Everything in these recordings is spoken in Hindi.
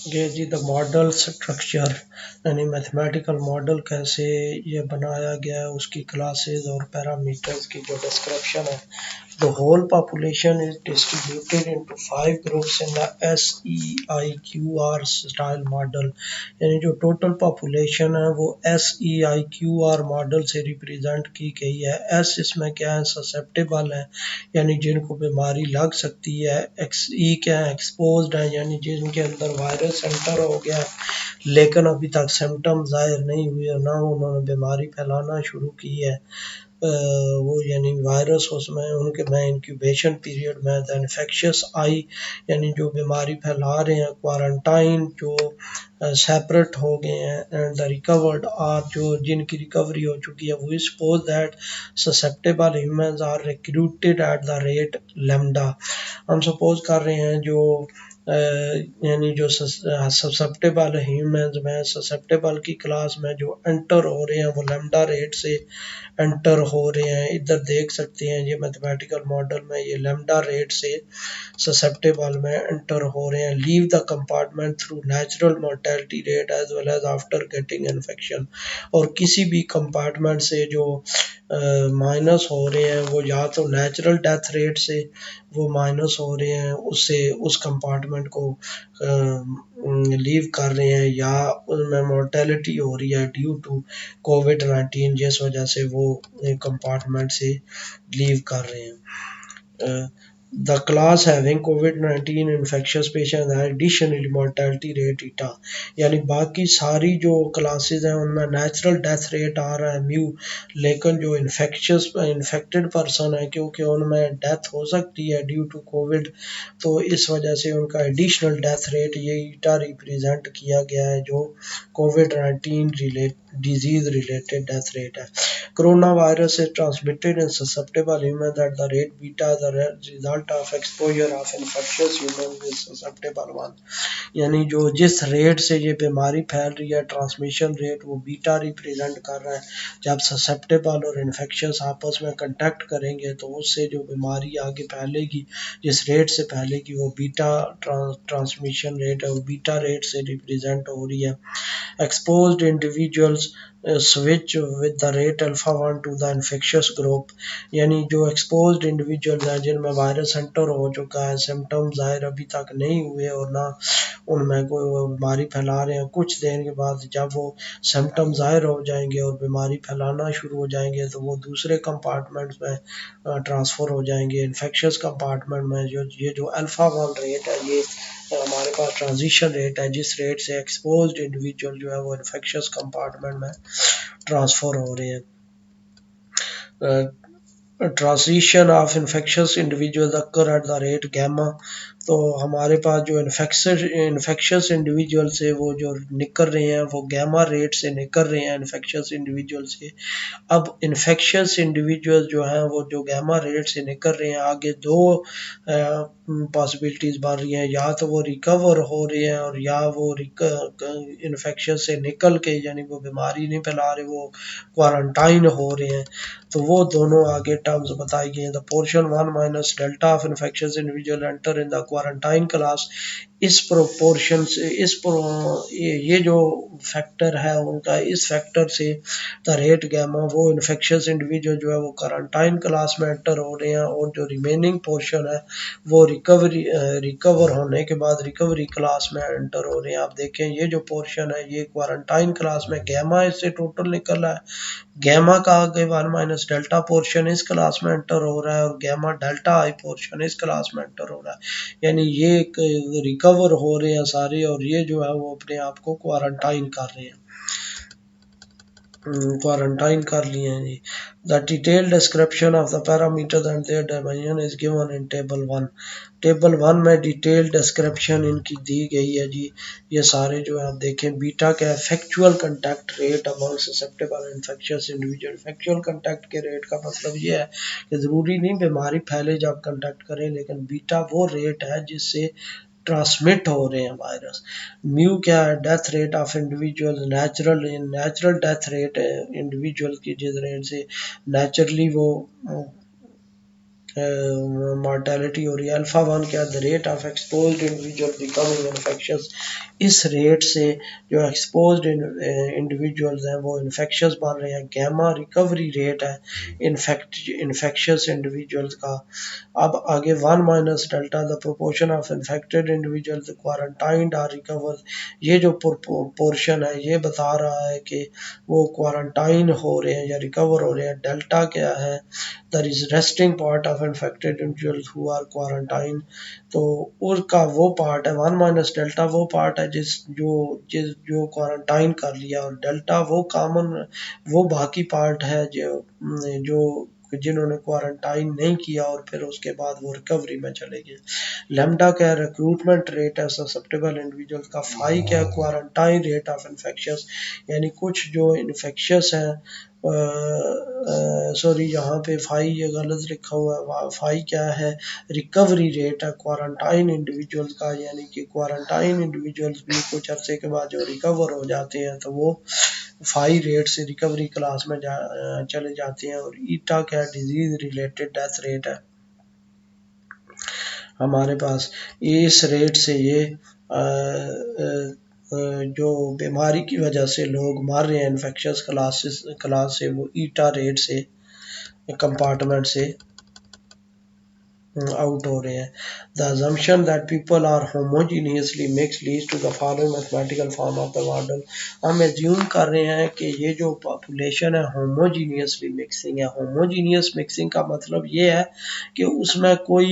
ये जी द मॉडल स्ट्रक्चर यानी मैथमेटिकल मॉडल कैसे ये बनाया गया है, उसकी क्लासेस और पैरामीटर्स की जो डिस्क्रिप्शन है। The whole population is distributed into 5 groups in the SEIQR style model। यानी जो टोटल पॉपुलेशन है वो SEIQR मॉडल से रिप्रेजेंट की गई है। एस इसमें क्या है, ससेप्टेबल है यानी जिनको बीमारी लग सकती है। एक्स ई क्या है, एक्सपोज्ड है यानी जिनके अंदर वायरस एंटर हो गया लेकिन अभी तक सिम्टम जाहिर नहीं हुए और ना उन्होंने बीमारी फैलाना शुरू की है। वो यानी वायरस उसमें उनके में इंक्यूबेशन पीरियड में। द इन्फेक्शियस आई यानी जो बीमारी फैला रहे हैं। क्वारंटाइन जो सेपरेट हो गए हैं। एंड द रिकवर्ड आर जो जिनकी रिकवरी हो चुकी है। वो suppose that susceptible humans are recruited at the rate lambda. हम सपोज कर रहे हैं जो यानी जो ससेप्टेबल ह्यूमंस में ससेप्टेबल की क्लास में जो एंटर हो रहे हैं वो लेमडा रेट से एंटर हो रहे हैं। इधर देख सकते हैं ये मैथमेटिकल मॉडल में ये लेमडा रेट से ससेप्टेबल में एंटर हो रहे हैं। Leave the compartment through natural mortality rate as well as after getting infection. और किसी भी कंपार्टमेंट से जो माइनस हो रहे हैं वो या तो नेचुरल डेथ रेट से वो माइनस हो रहे हैं, उससे उस कंपार्टमेंट को लीव कर रहे हैं, या उनमें मोर्टेलिटी हो रही है ड्यू टू कोविड-19 जिस वजह से वो कंपार्टमेंट से लीव कर रहे हैं। The class having COVID-19 infectious patients है additionally mortality rate ईटा। यानी बाकी सारी जो क्लासेस हैं उनमें नेचुरल डेथ रेट आ रहा है म्यू, लेकिन जो इन्फेक्टेड पर्सन है क्योंकि उनमें डेथ हो सकती है ड्यू टू कोविड, तो इस वजह से उनका एडिशनल डेथ रेट ये ईटा रिप्रेजेंट किया गया है जो कोविड-19 डिजीज रिलेटेड डेथ रेट है। Corona virus is transmitted in susceptible humans at the rate beta as a result of exposure of infectious humans with susceptible one। यानी जो जिस रेट से ये बीमारी फैल रही है ट्रांसमिशन रेट वो बीटा रिप्रेजेंट कर रहा है। जब ससेप्टेबल और इन्फेक्शियस आपस में कांटेक्ट करेंगे तो उससे जो बीमारी आगे फैलेगी जिस रेट से फैलेगी वो बीटा ट्रांसमिशन रेट है, वो बीटा रेट से रिप्रेजेंट हो रही है। Exposed individuals switch with the rate alpha 1 to the infectious group. यानी जो एक्सपोज्ड इंडिविजुअल्स हैं जिनमें वायरस एंटर हो चुका है, सिम्टम जाहिर अभी तक नहीं हुए और ना उनमें कोई बीमारी फैला रहे हैं, कुछ देर के बाद जब वो सिम्टम जाहिर हो जाएंगे और बीमारी फैलाना शुरू हो जाएंगे तो वो दूसरे कंपार्टमेंट्स में ट्रांसफ़र हो जाएंगे। इन्फेक्शियस कंपार्टमेंट में जो अल्फ़ा 1 रेट है ये हमारे पास ट्रांजिशन रेट है जिस रेट से एक्सपोज्ड इंडिविजुअल जो है वो इन्फेक्शियस कंपार्टमेंट में ट्रांसफ़र हो रहे हैं। Transition of infectious individual occur at the rate gamma. तो हमारे पास जो इन्फेक्शियस इंडिविजुअल से वो जो निकल रहे हैं वो गैमा रेट से निकल रहे हैं इन्फेक्शियस इंडिविजुअल से। अब इन्फेक्शियस इंडिविजुअल जो हैं वो जो गैमा रेट से निकल रहे हैं आगे दो पॉसिबिलिटीज़ बन रही हैं, या तो वो रिकवर हो रहे हैं और या वो इन्फेक्शियस से निकल के यानी वो बीमारी नहीं फैला रहे, वो क्वारंटाइन हो रहे हैं। तो वो दोनों आगे टर्म्स बताई गई हैं। The portion 1 minus delta of infectious individual enter in the quarantine class. इस प्रोपोर्शन से ये जो फैक्टर है उनका इस फैक्टर से द रेट गैमा वो इन्फेक्शियस इंडिविजुअल जो है वो क्वारंटाइन क्लास में एंटर हो रहे हैं और जो रिमेनिंग पोर्शन है वो रिकवर होने के बाद रिकवरी क्लास में एंटर हो रहे हैं। आप देखें ये जो पोर्शन है ये क्वारंटाइन क्लास में गैमा इससे टोटल निकला है। गैमा का आगे 1 माइनस डेल्टा पोर्शन इस क्लास में एंटर हो रहा है और गैमा डेल्टा आई पोर्शन इस क्लास में एंटर हो रहा है। यानी ये रिकवर हो रहे हैं सारे और ये जो है वो अपने आप को क्वारंटाइन कर रहे हैं, क्वारंटाइन कर लिए हैं जी। The detail description of the parameters and their dimension is given in table 1। Table 1 में डिटेल डिस्क्रिप्शन इनकी दी गई है जी। ये सारे जो है आप देखें बीटा का factual contact rate among susceptible infectious individual. Factual contact के रेट का मतलब ये है कि ज़रूरी नहीं बीमारी फैले जब कंटैक्ट करें, लेकिन बीटा वो रेट है जिससे ट्रांसमिट हो रहे हैं वायरस। म्यू क्या है, death rate of individual. Natural death rate individual की जिस रेट से नेचुरली वो मॉर्टेलिटी हो रही है। अल्फा 1 क्या, the rate of exposed individual becoming infectious, इस रेट से जो एक्सपोज्ड इंडिविजुअल्स हैं वो इन्फेक्शस बन रहे हैं। गैमा रिकवरी रेट है इन्फेक्शस इंडिविजुअल्स का। अब आगे 1 minus delta the proportion of infected individuals quarantined are recover, ये जो पोर्शन है ये बता रहा है कि वो क्वारंटाइन हो रहे हैं या रिकवर हो रहे हैं। डेल्टा क्या है, that is resting part of infected individuals who are quarantine, तो उसका वो पार्ट है। 1 माइनस डेल्टा वो पार्ट है जो क्वारंटाइन कर लिया, और डेल्टा वो कॉमन वो बाकी पार्ट है जो जिन्होंने क्वारंटाइन नहीं किया और फिर उसके बाद वो रिकवरी में चले गए। लेमडा क्या, रिक्रूटमेंट रेट है ससेप्टेबल इंडिविजुअल का। फाई क्या, क्वारंटाइन रेट ऑफ इन्फेक्शस, यानी कुछ जो इन्फेक्शस हैं, सॉरी यहाँ पे फाई ये गलत लिखा हुआ है। फाई क्या है, रिकवरी रेट है क्वारंटाइन इंडिविजुअल्स का, यानी कि क्वारंटाइन इंडिविजुअल्स भी कुछ अरसे के बाद जो रिकवर हो जाते हैं तो वो फाई रेट से रिकवरी क्लास में चले जाते हैं। और ईटा क्या, डिजीज रिलेटेड डेथ रेट है हमारे पास। इस रेट से ये जो बीमारी की वजह से लोग मर रहे हैं इन्फेक्शस क्लास से, वो ईटा रेट से कंपार्टमेंट से आउट हो रहे हैं। The assumption that people are homogeneously mixed leads to the following mathematical form of the model, हम एज्यूम कर रहे हैं कि ये जो पॉपुलेशन है होमोजीनियसली मिक्सिंग है। होमोजीनियस मिक्सिंग का मतलब ये है कि उसमें कोई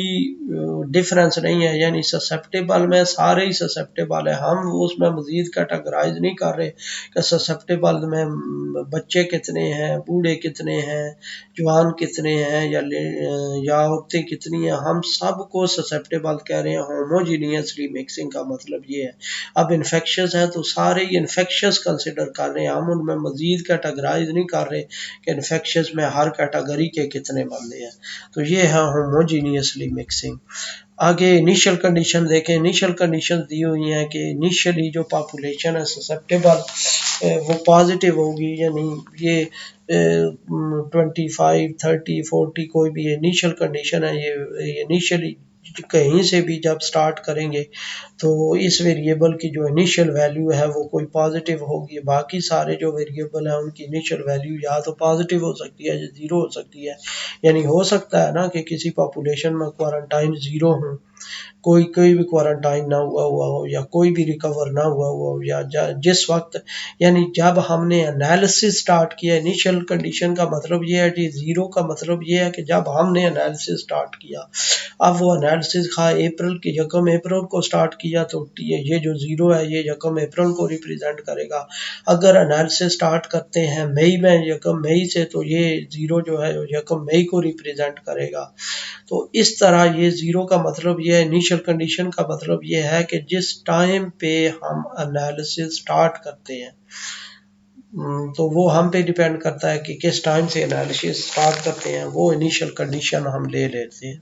डिफरेंस नहीं है, यानी ससेप्टेबल में सारे ही ससेप्टेबल है। हम उसमें मजीद कैटेगराइज नहीं कर रहे कि ससेप्टेबल में बच्चे कितने हैं, बूढ़े कितने हैं, जवान कितने हैं, या औरतें कितनी हैं, हम सबको ससेप्टेबल कह रहे हैं। होमोजीनियसली मिक्सिंग का मतलब ये है। अब इन्फेक्शस है तो सारे ही इन्फेक्शस कंसिडर कर रहे हैं, हम उनमें मजीद कैटेगराइज नहीं कर रहे कि इन्फेक्शस में हर कैटेगरी के कितने बंदे हैं। तो ये है होमोजीनियसली मिक्सिंग। आगे इनिशियल कंडीशन देखें। इनिशियल कंडीशन दी हुई हैं कि इनिशियली जो पॉपुलेशन है ससेप्टेबल वो पॉजिटिव होगी, यानी ये 25, 30, 40 कोई भी इनिशियल कंडीशन है। ये इनिशियली कहीं से भी जब स्टार्ट करेंगे तो इस वेरिएबल की जो इनिशियल वैल्यू है वो कोई पॉजिटिव होगी। बाकी सारे जो वेरिएबल हैं उनकी इनिशियल वैल्यू या तो पॉजिटिव हो सकती है या ज़ीरो हो सकती है। यानी हो सकता है ना कि किसी पॉपुलेशन में क्वारंटाइन ज़ीरो हो, कोई भी क्वारंटाइन ना हुआ हो, या कोई भी रिकवर ना हुआ हो, या जिस वक्त, यानी जब हमने एनालिसिस स्टार्ट किया, इनिशियल कंडीशन का मतलब ये है कि ज़ीरो का मतलब ये है कि जब हमने एनालिसिस स्टार्ट किया। अब वो एनालिसिस अप्रैल की यकम अप्रैल को स्टार्ट किया तो ये जो ज़ीरो है ये यकम अप्रैल को रिप्रेजेंट करेगा। अगर एनालिसिस स्टार्ट करते हैं मई में, यकम मई से, तो ये ज़ीरो जो है यकम मई को रिप्रेजेंट करेगा। तो इस तरह ये ज़ीरो का मतलब ये है, इनिशियल कंडीशन का मतलब ये है कि जिस टाइम पे हम एनालिसिस स्टार्ट करते हैं, तो वो हम पे डिपेंड करता है कि किस टाइम से एनालिसिस स्टार्ट करते हैं, वो इनिशियल कंडीशन हम ले लेते हैं।